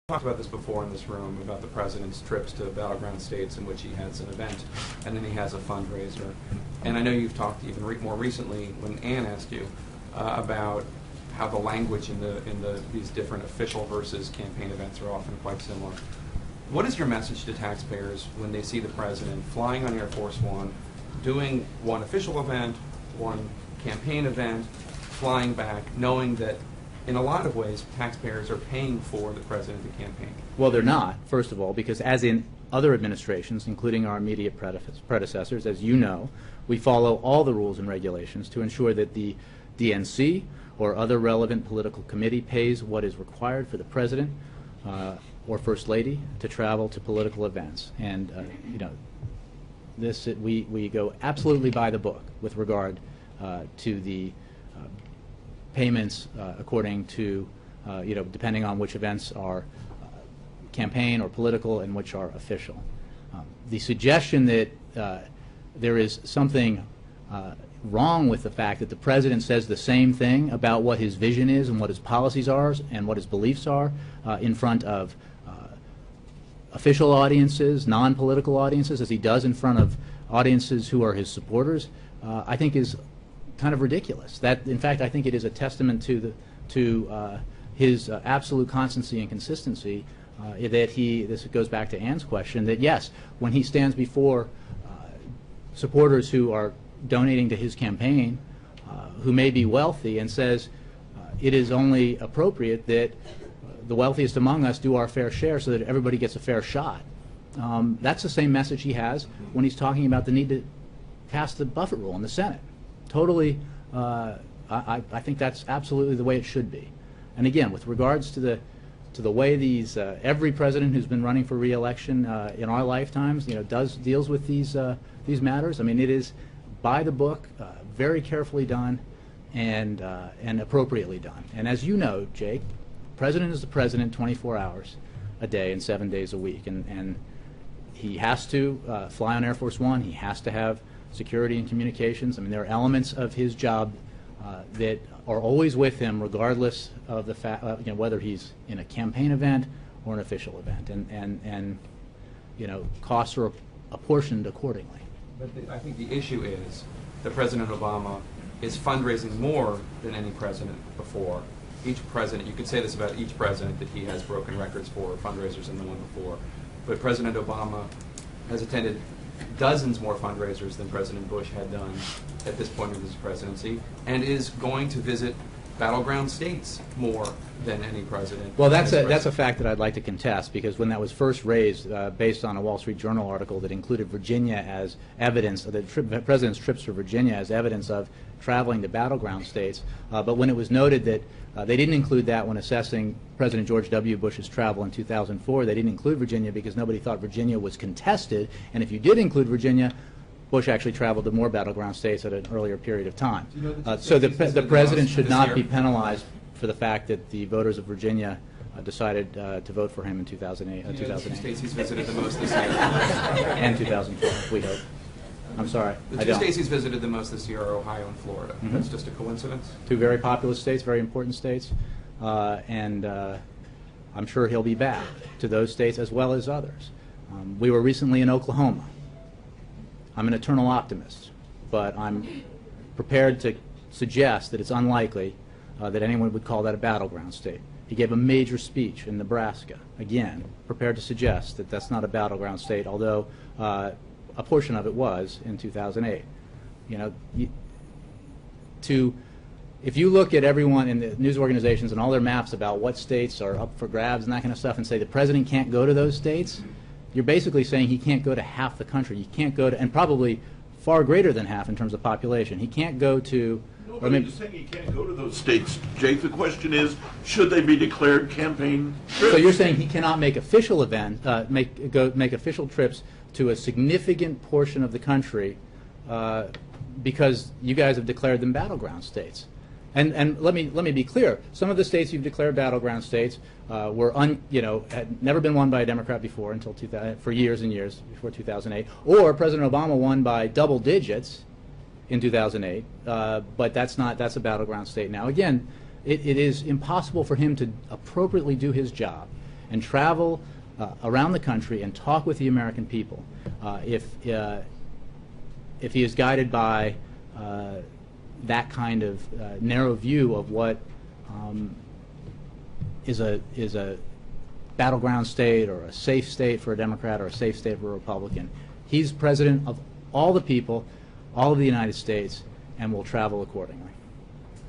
talked about this before in this room, about the president's trips to battleground states in which he has an event and then he has a fundraiser. And I know you've talked even more recently when Ann asked you about how the language in these different official versus campaign events are often quite similar. What is your message to taxpayers when they see the president flying on Air Force One, doing one official event, one campaign event, flying back, knowing that in a lot of ways, taxpayers are paying for the president to campaign? Well, they're not, first of all, because as in other administrations, including our immediate predecessors, as you know, we follow all the rules and regulations to ensure that the DNC or other relevant political committee pays what is required for the president or first lady to travel to political events. And you know, we go absolutely by the book with regard to the payments according to, depending on which events are campaign or political and which are official. The suggestion that there is something wrong with the fact that the president says the same thing about what his vision is and what his policies are and what his beliefs are in front of official audiences, non-political audiences, as he does in front of audiences who are his supporters, I think is kind of ridiculous. That, in fact, I think it is a testament to his absolute constancy and consistency. This goes back to Ann's question, that yes, when he stands before supporters who are donating to his campaign, who may be wealthy, and says it is only appropriate that the wealthiest among us do our fair share so that everybody gets a fair shot. That's the same message he has when he's talking about the need to pass the Buffett rule in the Senate. Totally, I think that's absolutely the way it should be. And again, with regards to the way these every president who's been running for re-election in our lifetimes, deals with these matters. I mean, it is by the book, very carefully done, and appropriately done. And as you know, Jake, president is the president 24 hours a day and 7 days a week, and he has to fly on Air Force One. He has to have security and communications. I mean, there are elements of his job that are always with him, regardless of the fact, whether he's in a campaign event or an official event, and costs are apportioned accordingly. But I think the issue is that President Obama is fundraising more than any president before. Each president, you could say this about each president, that he has broken records for fundraisers than the one before. But President Obama has attended dozens more fundraisers than President Bush had done at this point of his presidency, and is going to visit battleground states more than any president. Well, that's a fact that I'd like to contest, because when that was first raised, based on a Wall Street Journal article that included Virginia as evidence of the president's trips to Virginia as evidence of traveling to battleground states, but when it was noted that they didn't include that when assessing President George W. Bush's travel in 2004, they didn't include Virginia because nobody thought Virginia was contested, and if you did include Virginia, Bush actually traveled to more battleground states at an earlier period of time. So the president should not be penalized for the fact that the voters of Virginia decided to vote for him in 2008. The two states he's visited the most this year. And 2012, we hope. I'm sorry. The two states he's visited the most this year are Ohio and Florida. Mm-hmm. That's just a coincidence? Two very populous states, very important states, and I'm sure he'll be back to those states as well as others. We were recently in Oklahoma. I'm an eternal optimist, but I'm prepared to suggest that it's unlikely that anyone would call that a battleground state. He gave a major speech in Nebraska. Again, prepared to suggest that that's not a battleground state, although a portion of it was in 2008. If you look at everyone in the news organizations and all their maps about what states are up for grabs and that kind of stuff and say the president can't go to those states, you're basically saying he can't go to half the country. He can't go to, and probably far greater than half in terms of population. He can't go to... Nobody's saying he can't go to those states, Jake. The question is, should they be declared campaign trips? So you're saying he cannot make official make official trips to a significant portion of the country because you guys have declared them battleground states. And let me be clear. Some of the states you've declared battleground states had never been won by a Democrat before until for years and years before 2008, or President Obama won by double digits in 2008. But that's a battleground state now. Again, it is impossible for him to appropriately do his job and travel around the country and talk with the American people. If he is guided by that kind of narrow view of what is a battleground state or a safe state for a Democrat or a safe state for a Republican, he's president of all the people, all of the United States, and will travel accordingly.